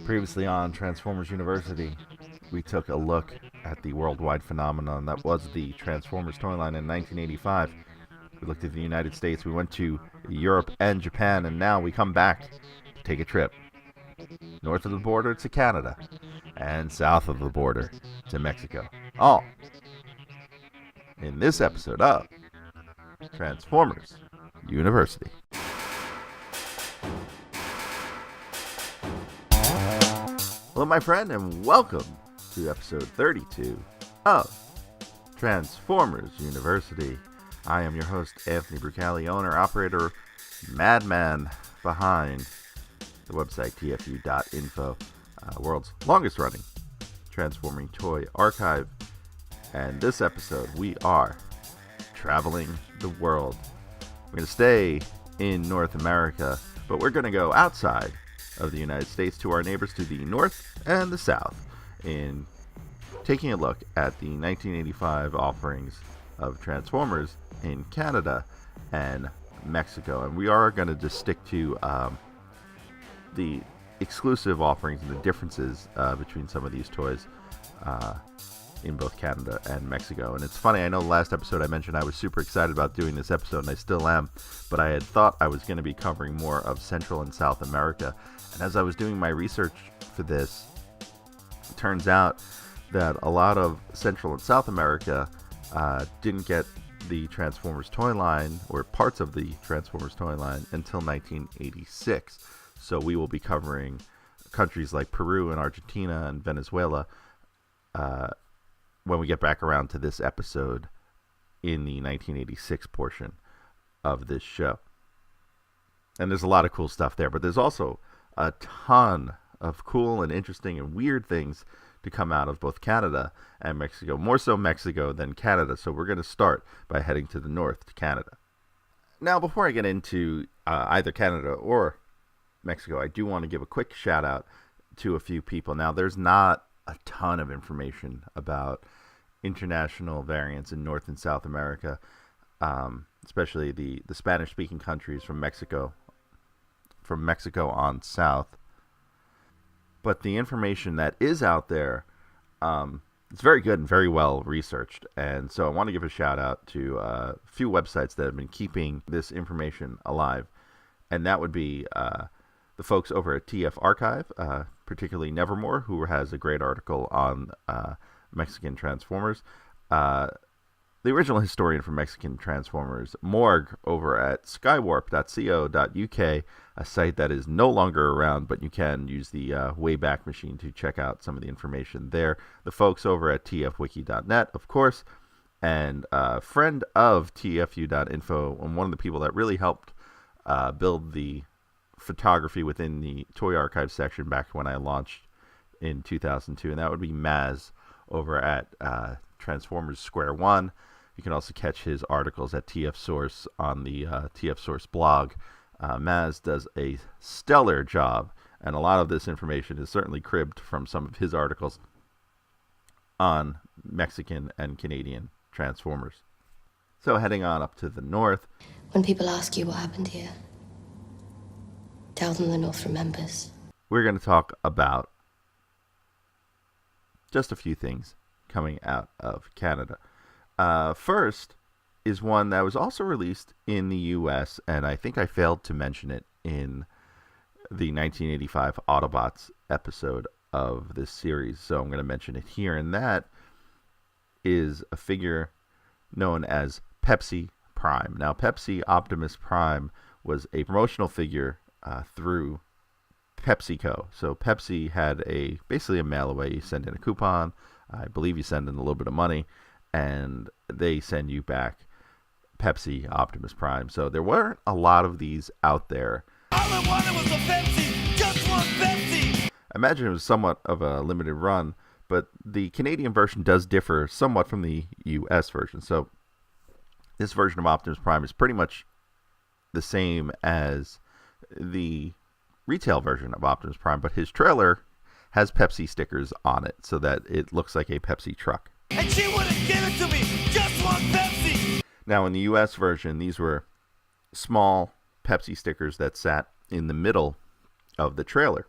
Previously on Transformers University, we took a look at the worldwide phenomenon that was the Transformers toy line in 1985. We looked at the United States, we went to Europe and Japan, and now we come back to take a trip north of the border to Canada and south of the border to Mexico. All in this episode of Transformers University. Hello, my friend, and welcome to episode 32 of Transformers University. I am your host, Anthony Brucali, owner, operator, madman behind the website TFU.INFO, world's longest running transforming toy archive. And this episode, we are traveling the world. We're going to stay in North America, but we're going to go outside of the United States to our neighbors to the north and the south in taking a look at the 1985 offerings of Transformers in Canada and Mexico. And we are going to just stick to the exclusive offerings and the differences between some of these toys in both Canada and Mexico. And it's funny, I know last episode I mentioned I was super excited about doing this episode, and I still am, but I had thought I was going to be covering more of Central and South America. And as I was doing my research for this, it turns out that a lot of Central and South America didn't get the Transformers toy line, or parts of the Transformers toy line, until 1986. So we will be covering countries like Peru and Argentina and Venezuela when we get back around to this episode in the 1986 portion of this show. And there's a lot of cool stuff there, but there's also a ton of cool and interesting and weird things to come out of both Canada and Mexico, more so Mexico than Canada. So we're going to start by heading to the north to Canada. Now, before I get into either Canada or Mexico, I do want to give a quick shout out to a few people. Now, there's not a ton of information about international variants in North and South America, especially the Spanish-speaking countries from Mexico on south. But the information that is out there, it's very good and very well researched. And so I want to give a shout out to a few websites that have been keeping this information alive. And that would be the folks over at TF Archive, particularly Nevermore, who has a great article on Mexican Transformers. The original historian for Mexican Transformers, Morg, over at skywarp.co.uk, a site that is no longer around, but you can use the Wayback Machine to check out some of the information there. The folks over at tfwiki.net, of course, and a friend of TFU.INFO, and one of the people that really helped build the photography within the Toy Archive section back when I launched in 2002, and that would be Maz over at Transformers Square One. You can also catch his articles at TF Source on the TF Source blog. Maz does a stellar job, and a lot of this information is certainly cribbed from some of his articles on Mexican and Canadian Transformers. So heading on up to the north. When people ask you what happened here, tell them the North remembers. We're going to talk about just a few things coming out of Canada. First is one that was also released in the U.S., and I think I failed to mention it in the 1985 Autobots episode of this series, so I'm going to mention it here, and that is a figure known as Pepsi Prime. Now, Pepsi Optimus Prime was a promotional figure through PepsiCo. So Pepsi had basically a mail away. You send in a coupon, I believe you send in a little bit of money, and they send you back Pepsi Optimus Prime. So there weren't a lot of these out there. All I wanted was a Pepsi, just one Pepsi. I imagine it was somewhat of a limited run, but the Canadian version does differ somewhat from the US version. So this version of Optimus Prime is pretty much the same as the retail version of Optimus Prime, but his trailer has Pepsi stickers on it so that it looks like a Pepsi truck. And she wouldn't give it to me, just one Pepsi. Now in the US version, these were small Pepsi stickers that sat in the middle of the trailer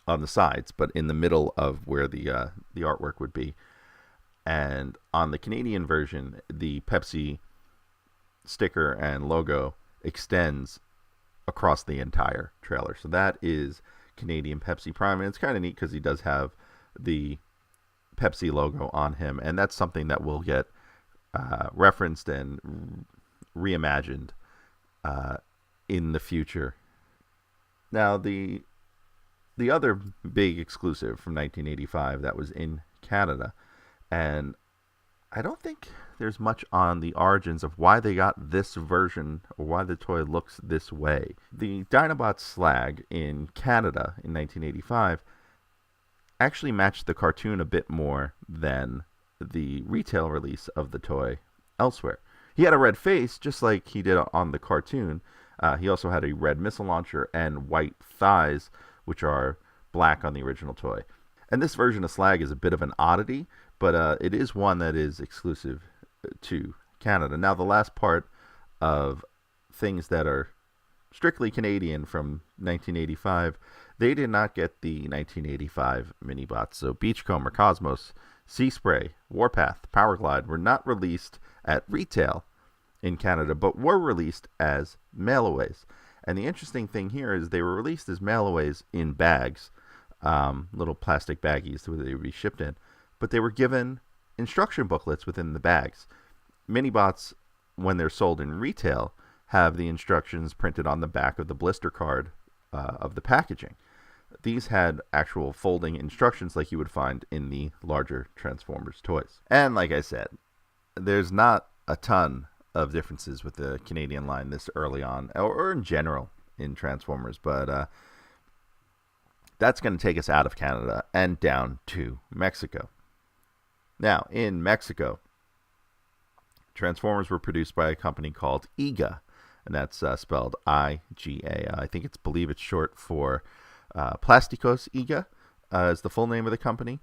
on the sides, but in the middle of where the artwork would be. And on the Canadian version, the Pepsi sticker and logo extends across the entire trailer. So that is Canadian Pepsi Prime, and it's kind of neat because he does have the Pepsi logo on him, and that's something that will get referenced and reimagined in the future. Now, the other big exclusive from 1985 that was in Canada, and I don't think there's much on the origins of why they got this version or why the toy looks this way. The Dinobots Slag in Canada in 1985 actually matched the cartoon a bit more than the retail release of the toy elsewhere. He had a red face, just like he did on the cartoon. He also had a red missile launcher and white thighs, which are black on the original toy. And this version of Slag is a bit of an oddity, but it is one that is exclusive to Canada. Now, the last part of things that are strictly Canadian from 1985, they did not get the 1985 Minibots. So Beachcomber, Cosmos, Sea Spray, Warpath, Powerglide were not released at retail in Canada, but were released as mailaways. And the interesting thing here is they were released as mailaways in bags, little plastic baggies that they would be shipped in, but they were given instruction booklets within the bags. Minibots, when they're sold in retail, have the instructions printed on the back of the blister card of the packaging. These had actual folding instructions like you would find in the larger Transformers toys. And like I said, there's not a ton of differences with the Canadian line this early on, or in general in Transformers, but that's going to take us out of Canada and down to Mexico. Now, in Mexico, Transformers were produced by a company called IGA, and that's spelled I-G-A. I believe it's short for Plásticos IGA, is the full name of the company.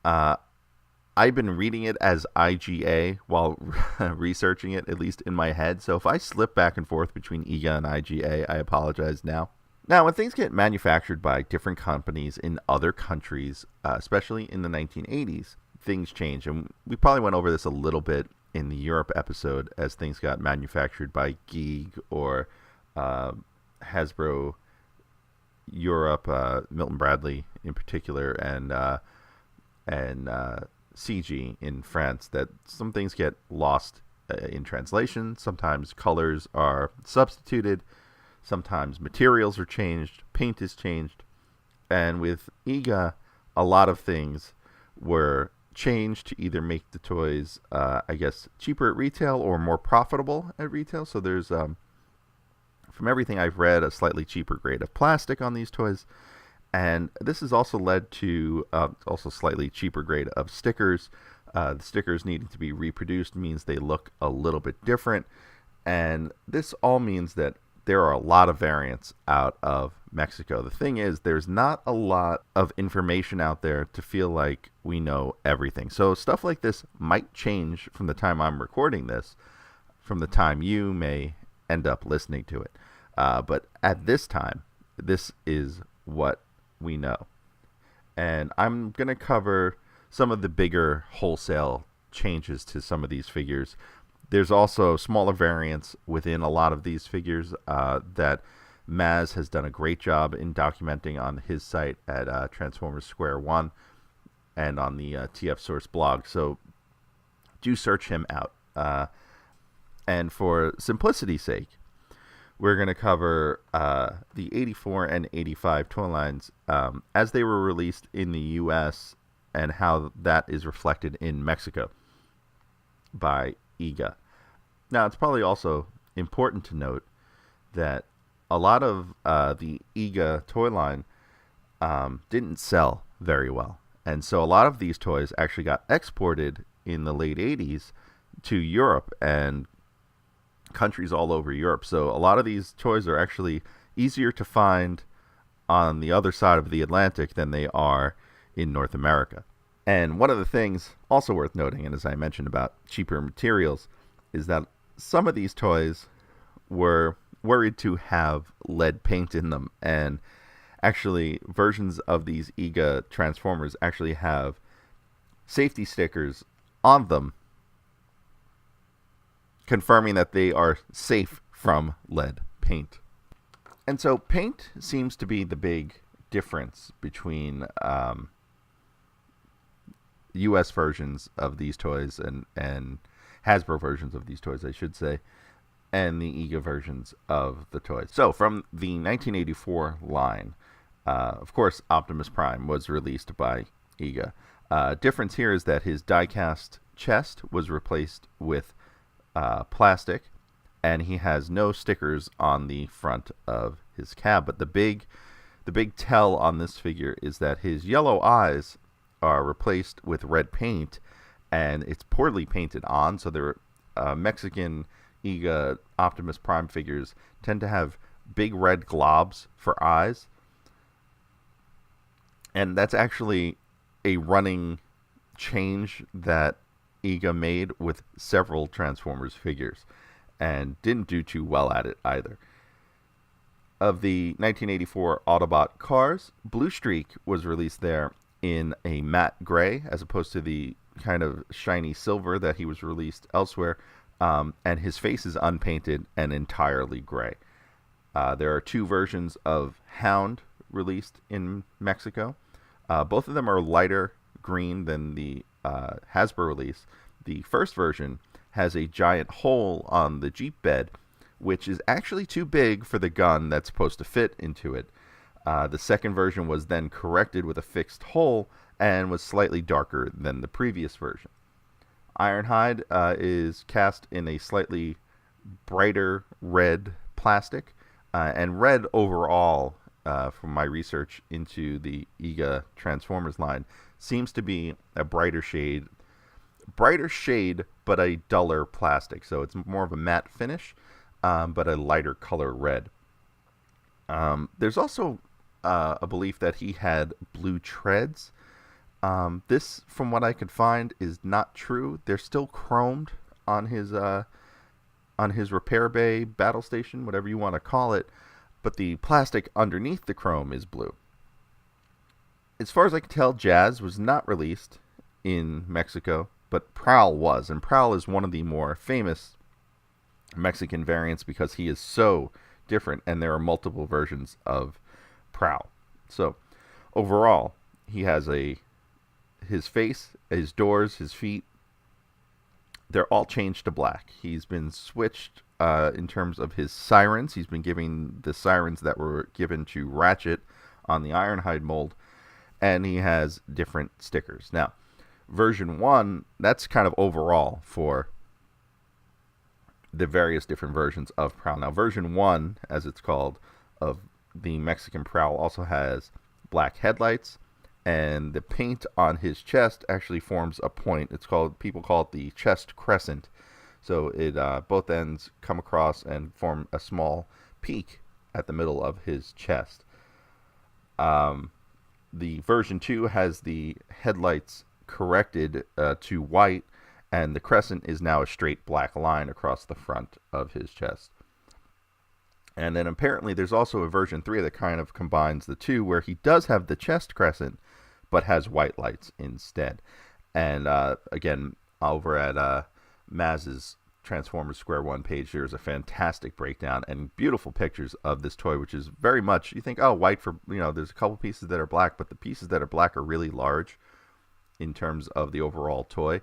I've been reading it as IGA while researching it, at least in my head. So if I slip back and forth between IGA and IGA, I apologize now. Now, when things get manufactured by different companies in other countries, especially in the 1980s, things change. And we probably went over this a little bit in the Europe episode as things got manufactured by Geek or Hasbro Europe, Milton Bradley in particular, and CG in France, that some things get lost in translation. Sometimes colors are substituted. Sometimes materials are changed. Paint is changed. And with IGA, a lot of things were changed to either make the toys, cheaper at retail or more profitable at retail. So there's, from everything I've read, a slightly cheaper grade of plastic on these toys. And this has also led to also slightly cheaper grade of stickers. The stickers needing to be reproduced means they look a little bit different. And this all means that there are a lot of variants out of Mexico. The thing is, there's not a lot of information out there to feel like we know everything. So stuff like this might change from the time I'm recording this, from the time you may end up listening to it. But at this time, this is what we know. And I'm going to cover some of the bigger wholesale changes to some of these figures. There's also smaller variants within a lot of these figures that Maz has done a great job in documenting on his site at Transformers Square One and on the TF Source blog. So do search him out. And for simplicity's sake, we're going to cover the 84 and 85 toy lines as they were released in the U.S. and how that is reflected in Mexico by IGA. Now, it's probably also important to note that a lot of the IGA toy line didn't sell very well. And so a lot of these toys actually got exported in the late 80s to Europe and countries all over Europe. So a lot of these toys are actually easier to find on the other side of the Atlantic than they are in North America. And one of the things also worth noting, and as I mentioned about cheaper materials, is that some of these toys were worried to have lead paint in them. And actually, versions of these EGA Transformers actually have safety stickers on them, confirming that they are safe from lead paint. And so paint seems to be the big difference between US versions of these toys and Hasbro versions of these toys, I should say, and the EGA versions of the toys. So from the 1984 line, of course, Optimus Prime was released by EGA. Difference here is that his die-cast chest was replaced with plastic, and he has no stickers on the front of his cab. But the big tell on this figure is that his yellow eyes are replaced with red paint, and it's poorly painted on. So they're Mexican EGA Optimus Prime figures tend to have big red globs for eyes, and that's actually a running change that EGA made with several Transformers figures, and didn't do too well at it either. Of the 1984 Autobot cars, Blue Streak was released there in a matte gray, as opposed to the kind of shiny silver that he was released elsewhere, and his face is unpainted and entirely gray. There are two versions of Hound released in Mexico. Both of them are lighter green than the Hasbro release. The first version has a giant hole on the Jeep bed, which is actually too big for the gun that's supposed to fit into it. The second version was then corrected with a fixed hole and was slightly darker than the previous version. Ironhide is cast in a slightly brighter red plastic, and red overall, from my research into the EGA Transformers line, seems to be a brighter shade, but a duller plastic. So it's more of a matte finish, but a lighter color red. There's also a belief that he had blue treads. This, from what I could find, is not true. They're still chromed on his repair bay, battle station, whatever you want to call it, but the plastic underneath the chrome is blue. As far as I can tell, Jazz was not released in Mexico, but Prowl was, and Prowl is one of the more famous Mexican variants because he is so different, and there are multiple versions of Prowl. So, overall, he has his face, his doors, his feet, they're all changed to black. He's been switched in terms of his sirens. He's been giving the sirens that were given to Ratchet on the Ironhide mold, and he has different stickers. Now, version 1, that's kind of overall for the various different versions of Prowl. Now, version 1, as it's called, of the Mexican Prowl also has black headlights, and the paint on his chest actually forms a point. People call it the chest crescent. So it both ends come across and form a small peak at the middle of his chest. The version 2 has the headlights corrected to white, and the crescent is now a straight black line across the front of his chest. And then apparently there's also a version 3 that kind of combines the two, where he does have the chest crescent, but has white lights instead. And again, over at Maz's Transformers Square One page, there's a fantastic breakdown and beautiful pictures of this toy, which is very much, you think, oh, white for, there's a couple pieces that are black, but the pieces that are black are really large in terms of the overall toy.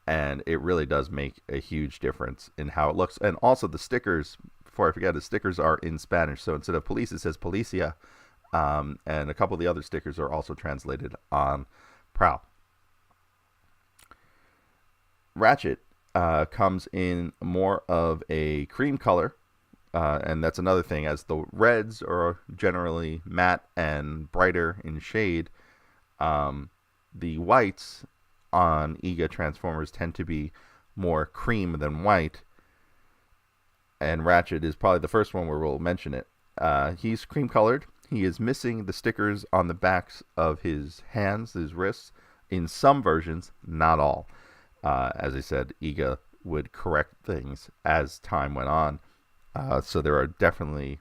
And it really does make a huge difference in how it looks. And also the stickers, before I forget, the stickers are in Spanish. So instead of police, it says Policia. And a couple of the other stickers are also translated on Prowl. Ratchet comes in more of a cream color. And that's another thing, as the reds are generally matte and brighter in shade. The whites on EGA Transformers tend to be more cream than white. And Ratchet is probably the first one where we'll mention it. He's cream colored. He is missing the stickers on the backs of his hands, his wrists, in some versions, not all. As I said, EGA would correct things as time went on. So there are definitely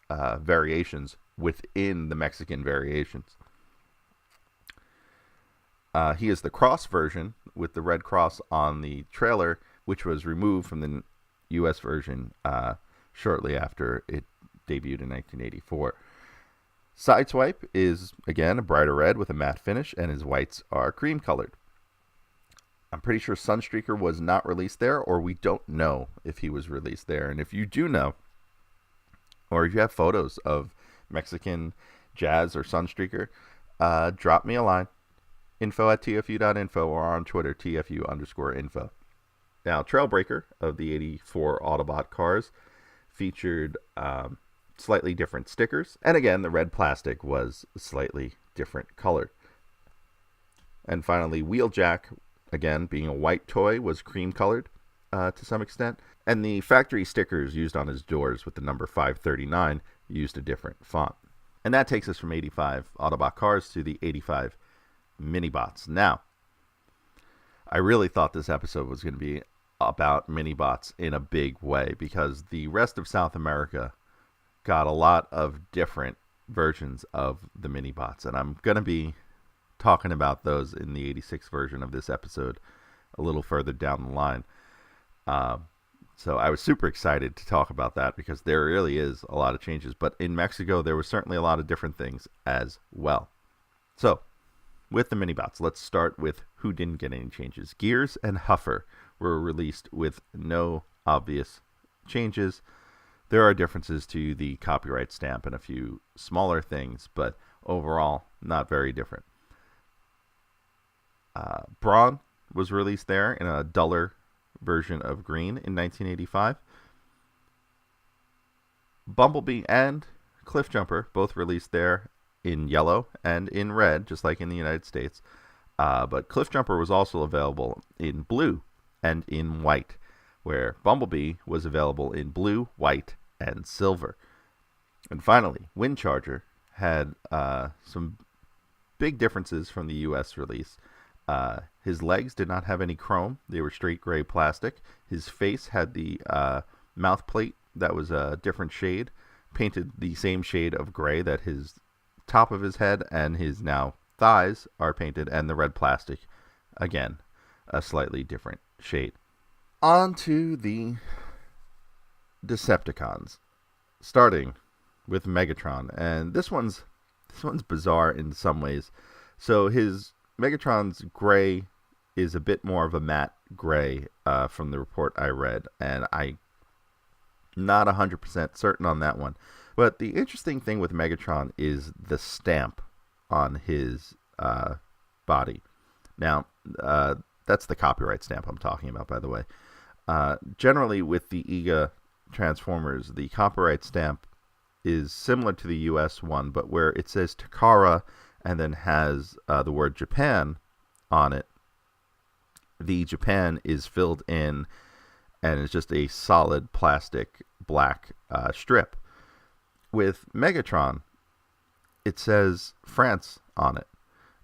variations within the Mexican variations. He is the cross version with the red cross on the trailer, which was removed from the U.S. version shortly after it debuted in 1984. Sideswipe is, again, a brighter red with a matte finish, and his whites are cream colored. I'm pretty sure Sunstreaker was not released there, or we don't know if he was released there. And if you do know, or if you have photos of Mexican Jazz or Sunstreaker, drop me a line. info@TFU.INFO or on Twitter, TFU_info. Now, Trailbreaker of the 84 Autobot cars featured slightly different stickers. And again, the red plastic was slightly different colored. And finally, Wheeljack, again, being a white toy, was cream colored to some extent. And the factory stickers used on his doors with the number 539 used a different font. And that takes us from 85 Autobot cars to the 85 Minibots. Now, I really thought this episode was going to be about Minibots in a big way, because the rest of South America got a lot of different versions of the Minibots, and I'm going to be talking about those in the 86 version of this episode a little further down the line. So I was super excited to talk about that, because there really is a lot of changes. But in Mexico, there was certainly a lot of different things as well. So, with the Minibots, let's start with who didn't get any changes. Gears and Huffer were released with no obvious changes. There are differences to the copyright stamp and a few smaller things, but overall, not very different. Brawn was released there in a duller version of green in 1985. Bumblebee and Cliffjumper both released there in yellow and in red, just like in the United States. But Cliffjumper was also available in blue and in white, where Bumblebee was available in blue, white, and silver. And finally, Windcharger had some big differences from the U.S. release. His legs did not have any chrome. They were straight gray plastic. His face had the mouth plate that was a different shade, painted the same shade of gray that his top of his head and his now thighs are painted, and the red plastic, again, a slightly different shade. On to the Decepticons, starting with Megatron, and this one's bizarre in some ways. So his Megatron's gray is a bit more of a matte gray from the report I read, and I'm not 100% certain on that one. But the interesting thing with Megatron is the stamp on his body. Now, that's the copyright stamp I'm talking about, by the way. Generally, with the EGA Transformers, the copyright stamp is similar to the US one, but where it says Takara and then has the word Japan on it, the Japan is filled in and is just a solid plastic black strip. With Megatron, it says France on it,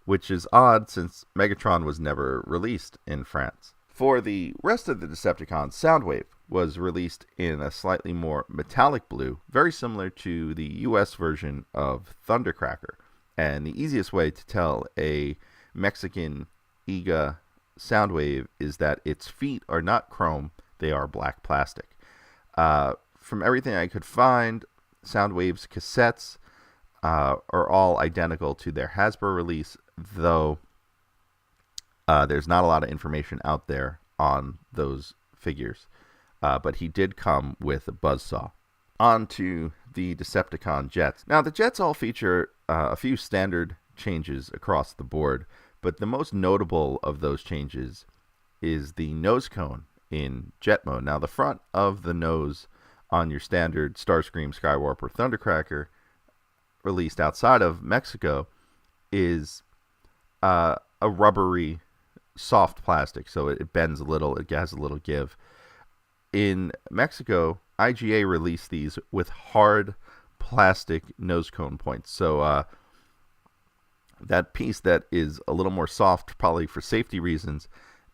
which is odd since Megatron was never released in France. For the rest of the Decepticons, Soundwave was released in a slightly more metallic blue, very similar to the US version of Thundercracker. And the easiest way to tell a Mexican EGA Soundwave is that its feet are not chrome, they are black plastic. From everything I could find, Soundwave's cassettes are all identical to their Hasbro release, though there's not a lot of information out there on those figures. But he did come with a buzzsaw. On to the Decepticon jets. Now, the jets all feature a few standard changes across the board, but the most notable of those changes is the nose cone in jet mode. Now, the front of the nose on your standard Starscream, Skywarp, or Thundercracker released outside of Mexico is a rubbery, soft plastic, so it bends a little, it has a little give. In Mexico, IGA released these with hard plastic nose cone points. So that piece that is a little more soft, probably for safety reasons,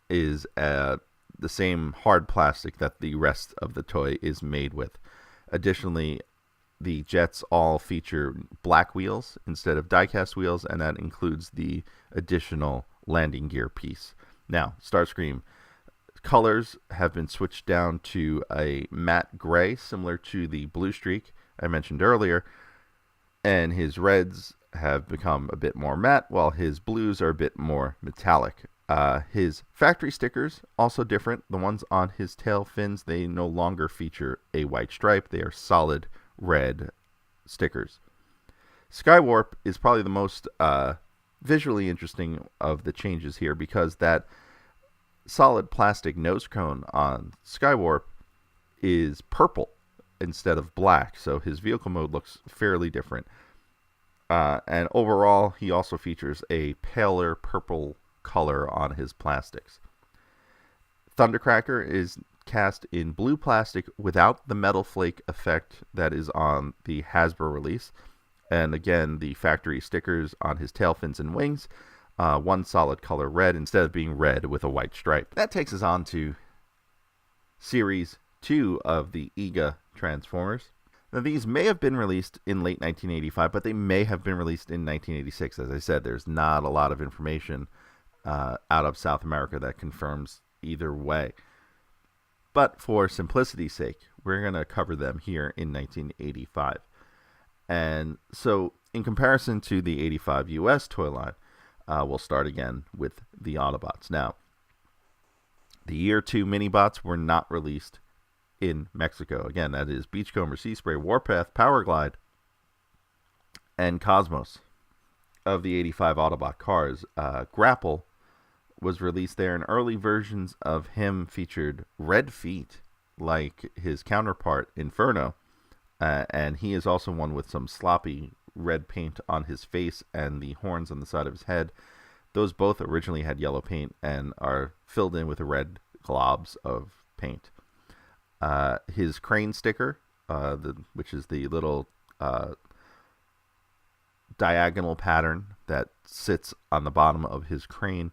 is the same hard plastic that the rest of the toy is made with. Additionally, the jets all feature black wheels instead of die-cast wheels, and that includes the additional landing gear piece. Now, Starscream colors have been switched down to a matte gray, similar to the blue streak I mentioned earlier, and his reds have become a bit more matte, while his blues are a bit more metallic. His factory stickers also different. The ones on his tail fins, they no longer feature a white stripe. They are solid red stickers. Skywarp is probably the most visually interesting of the changes here, because that solid plastic nose cone on Skywarp is purple instead of black, so his vehicle mode looks fairly different. And overall, he also features a paler purple color on his plastics. Thundercracker is cast in blue plastic without the metal flake effect that is on the Hasbro release. And again, the factory stickers on his tail fins and wings, one solid color red instead of being red with a white stripe. That takes us on to Series 2 of the EGA Transformers. Now, these may have been released in late 1985, but they may have been released in 1986. As I said, there's not a lot of information out of South America that confirms either way. But for simplicity's sake, we're going to cover them here in 1985. And so, in comparison to the 85 US toy line, we'll start again with the Autobots. Now, the Year 2 Minibots were not released in Mexico. Again, that is Beachcomber, Sea Spray, Warpath, Powerglide, and Cosmos. Of the 85 Autobot cars, Grapple was released there, and early versions of him featured red feet like his counterpart Inferno, and he is also one with some sloppy red paint on his face and the horns on the side of his head. Those both originally had yellow paint and are filled in with red globs of paint. His crane sticker, which is the little diagonal pattern that sits on the bottom of his crane,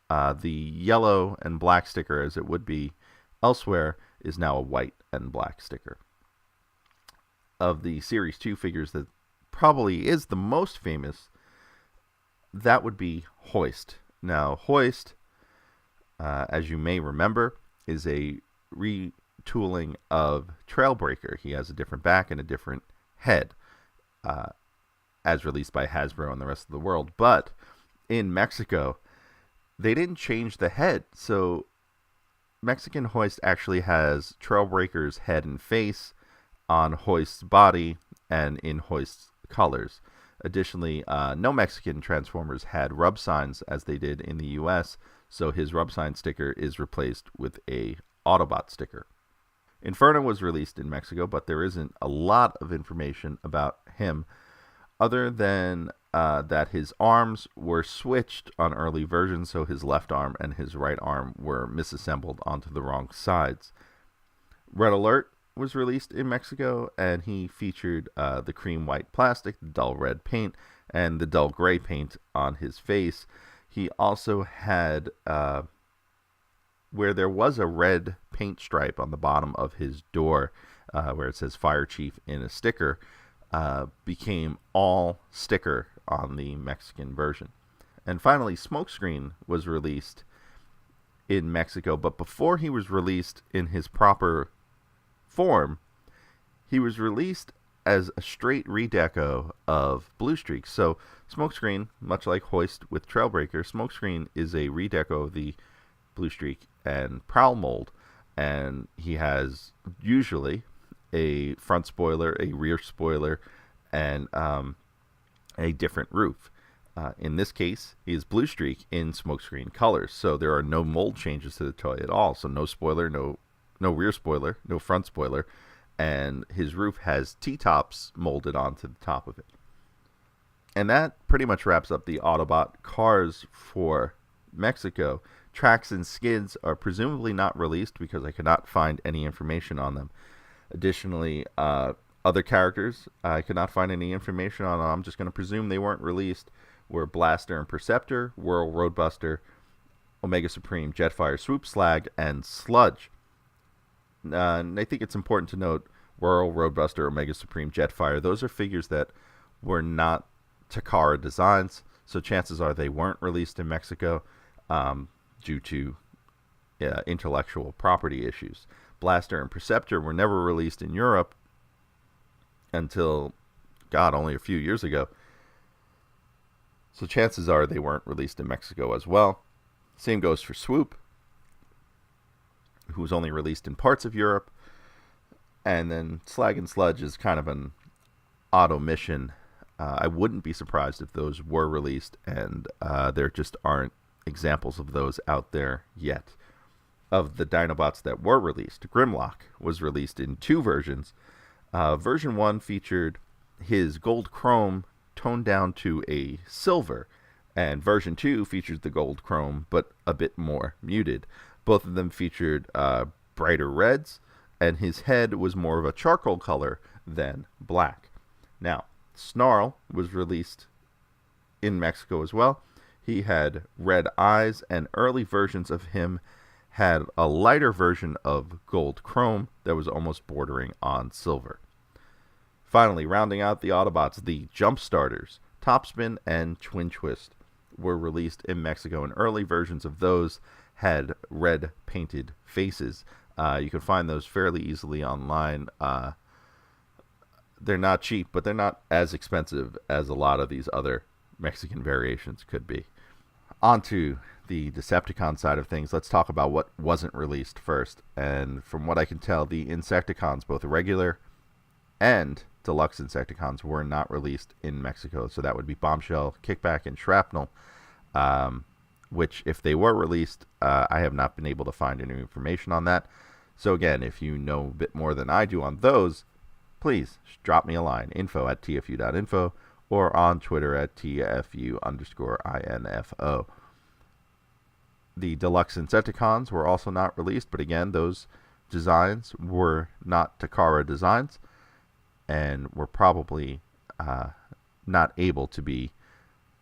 the yellow and black sticker, as it would be elsewhere, is now a white and black sticker. Of the Series 2 figures that probably is the most famous, that would be Hoist. Now, Hoist, as you may remember, is a retooling of Trailbreaker. He has a different back and a different head, as released by Hasbro and the rest of the world. But in Mexico, they didn't change the head, so Mexican Hoist actually has Trailbreaker's head and face on Hoist's body and in Hoist's colors. Additionally, no Mexican Transformers had rub signs as they did in the US, so his rub sign sticker is replaced with a Autobot sticker. Inferno was released in Mexico, but there isn't a lot of information about him, other than that his arms were switched on early versions, so his left arm and his right arm were misassembled onto the wrong sides. Red Alert was released in Mexico, and he featured the cream white plastic, the dull red paint, and the dull gray paint on his face. He also had, where there was a red paint stripe on the bottom of his door, where it says Fire Chief in a sticker, became all sticker on the Mexican version. And finally, Smokescreen was released in Mexico, but before he was released in his proper form, he was released as a straight redeco of Blue Streak. So Smokescreen, much like Hoist with Trailbreaker, Smokescreen is a redeco of the Blue Streak and Prowl mold, and he has usually a front spoiler, a rear spoiler, and a different roof. In this case, he is Blue Streak in Smokescreen colors, so there are no mold changes to the toy at all. So no spoiler, no rear spoiler, no front spoiler, and his roof has T-tops molded onto the top of it. And that pretty much wraps up the Autobot cars for Mexico. Tracks and skids are presumably not released because I could not find any information on them. Additionally, other characters I could not find any information on. I'm just going to presume they weren't released. Were Blaster and Perceptor, Whirl Roadbuster, Omega Supreme, Jetfire, Swoop, Slag, and Sludge. And I think it's important to note Whirl, Roadbuster, Omega Supreme, Jetfire, those are figures that were not Takara designs, so chances are they weren't released in Mexico due to intellectual property issues. Blaster and Perceptor were never released in Europe until, only a few years ago. So chances are they weren't released in Mexico as well. Same goes for Swoop, who was only released in parts of Europe. And then Slag and Sludge is kind of an odd omission. I wouldn't be surprised if those were released, and there just aren't examples of those out there yet. Of the Dinobots that were released, Grimlock was released in 2 versions. Version 1 featured his gold chrome toned down to a silver, and version 2 features the gold chrome but a bit more muted. Both of them featured brighter reds, and his head was more of a charcoal color than black. Now, Snarl was released in Mexico as well. He had red eyes, and early versions of him had a lighter version of gold chrome that was almost bordering on silver. Finally, rounding out the Autobots, the Jump Starters, Topspin and Twin Twist, were released in Mexico, and early versions of those had red painted faces. You can find those fairly easily online. They're not cheap, but they're not as expensive as a lot of these other Mexican variations could be. On to the Decepticon side of things. Let's talk about what wasn't released first. And from what I can tell, the Insecticons, both regular and deluxe Insecticons, were not released in Mexico. So that would be Bombshell, Kickback, and Shrapnel, which, if they were released, I have not been able to find any information on that. So again, if you know a bit more than I do on those, please drop me a line, info@TFU.INFO, or on Twitter at TFU_INFO. The deluxe Insecticons were also not released, but again, those designs were not Takara designs and were probably not able to be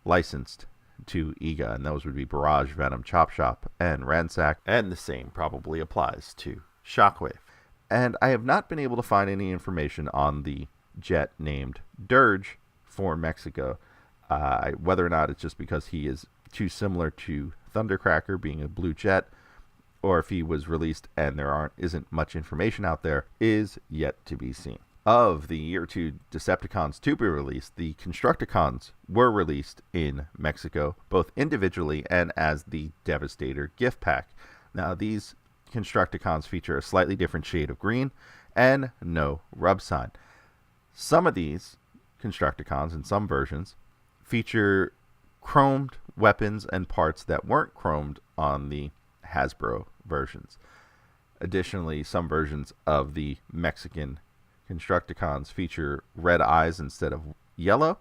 licensed to IGA, and those would be Barrage, Venom, Chop Shop, and Ransack, and the same probably applies to Shockwave. And I have not been able to find any information on the jet named Dirge for Mexico, whether or not it's just because he is too similar to Thundercracker being a blue jet, or if he was released and there isn't much information out there, is yet to be seen. Of the Year 2 Decepticons to be released, the Constructicons were released in Mexico, both individually and as the Devastator gift pack. Now, these Constructicons feature a slightly different shade of green and no rub sign. Some of these Constructicons, in some versions, feature chromed weapons and parts that weren't chromed on the Hasbro versions. Additionally, some versions of the Mexican Constructicons feature red eyes instead of yellow,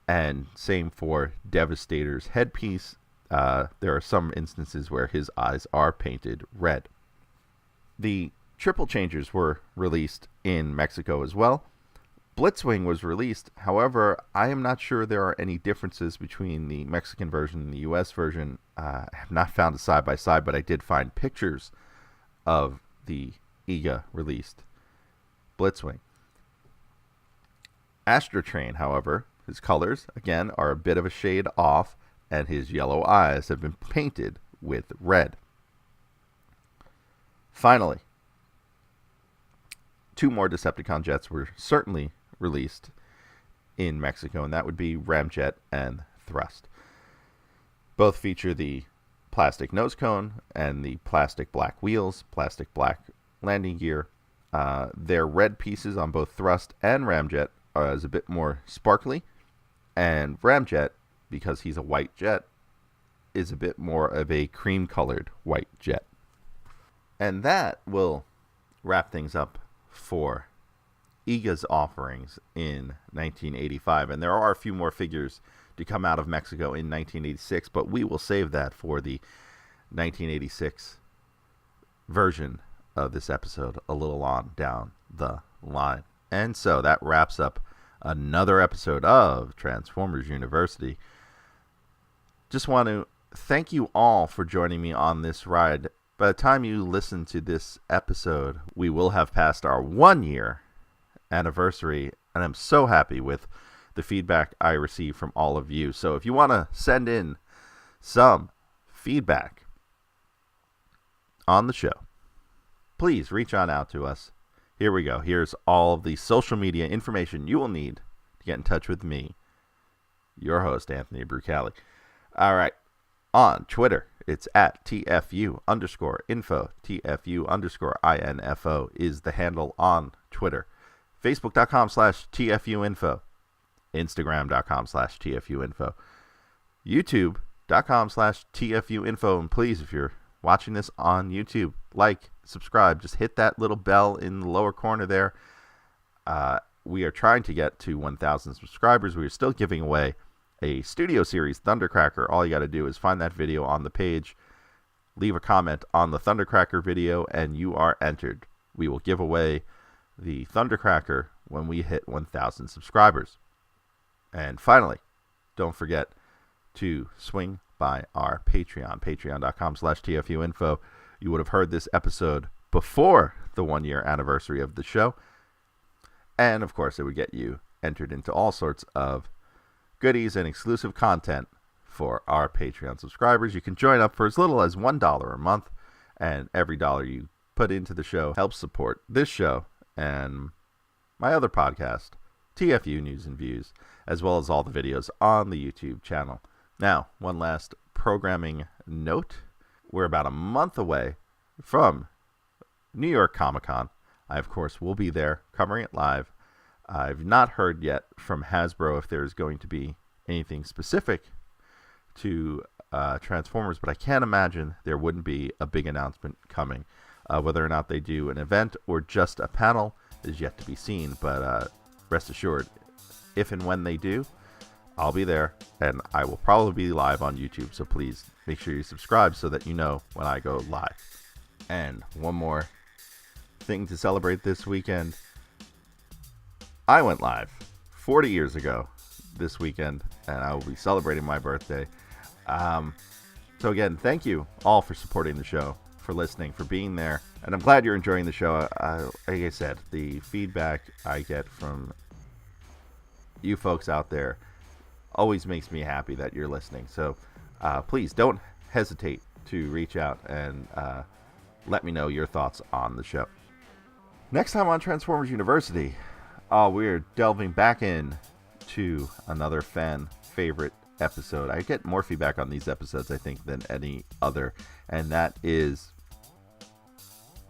and same for Devastator's headpiece. There are some instances where his eyes are painted red. The Triple Changers were released in Mexico as well. Blitzwing was released. However, I am not sure there are any differences between the Mexican version and the US version. I have not found a side-by-side, but I did find pictures of the IGA released Blitzwing. Astrotrain, however, his colors, again, are a bit of a shade off, and his yellow eyes have been painted with red. Finally, 2 more Decepticon jets were certainly released in Mexico, and that would be Ramjet and Thrust. Both feature the plastic nose cone and the plastic black wheels, plastic black landing gear. Their red pieces on both Thrust and Ramjet is a bit more sparkly, and Ramjet, because he's a white jet, is a bit more of a cream-colored white jet. And that will wrap things up for IGA's offerings in 1985. And there are a few more figures to come out of Mexico in 1986, but we will save that for the 1986 version of this episode a little on down the line. And so that wraps up another episode of Transformers University. Just want to thank you all for joining me on this ride. By the time you listen to this episode, we will have passed our 1-year anniversary, and I'm so happy with the feedback I receive from all of you. So if you want to send in some feedback on the show, please reach on out to us. Here we go. Here's all of the social media information you will need to get in touch with me, your host, Anthony Brucali. All right. On Twitter, it's at TFU_info. TFU_INFO is the handle on Twitter. Facebook.com/TFU.INFO. Instagram.com/TFU.INFO. YouTube.com/TFU.INFO. And please, if you're watching this on YouTube, like, subscribe, just hit that little bell in the lower corner there. We are trying to get to 1,000 subscribers. We are still giving away a studio series, Thundercracker. All you got to do is find that video on the page, leave a comment on the Thundercracker video, and you are entered. We will give away the Thundercracker when we hit 1,000 subscribers. And finally, don't forget to swing by our Patreon, patreon.com/TFU.INFO. You would have heard this episode before the 1-year anniversary of the show. And, of course, it would get you entered into all sorts of goodies and exclusive content for our Patreon subscribers. You can join up for as little as $1 a month, and every dollar you put into the show helps support this show and my other podcast, TFU News and Views, as well as all the videos on the YouTube channel. Now, one last programming note. We're about a month away from New York Comic-Con. I, of course, will be there covering it live. I've not heard yet from Hasbro if there's going to be anything specific to Transformers, but I can't imagine there wouldn't be a big announcement coming. Whether or not they do an event or just a panel is yet to be seen, but rest assured, if and when they do, I'll be there, and I will probably be live on YouTube, so please make sure you subscribe so that you know when I go live. And one more thing to celebrate this weekend. I went live 40 years ago this weekend, and I will be celebrating my birthday. So again, thank you all for supporting the show, for listening, for being there, and I'm glad you're enjoying the show. Like I said, the feedback I get from you folks out there always makes me happy that you're listening. So please don't hesitate to reach out and let me know your thoughts on the show. Next time on Transformers University, we're delving back in to another fan favorite episode. I get more feedback on these episodes, I think, than any other, and that is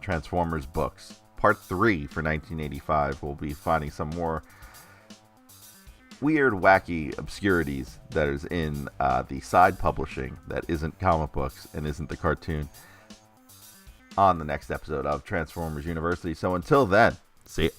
Transformers Books. Part 3 for 1985. We'll be finding some more weird, wacky obscurities that is in the side publishing that isn't comic books and isn't the cartoon on the next episode of Transformers University. So until then, see ya.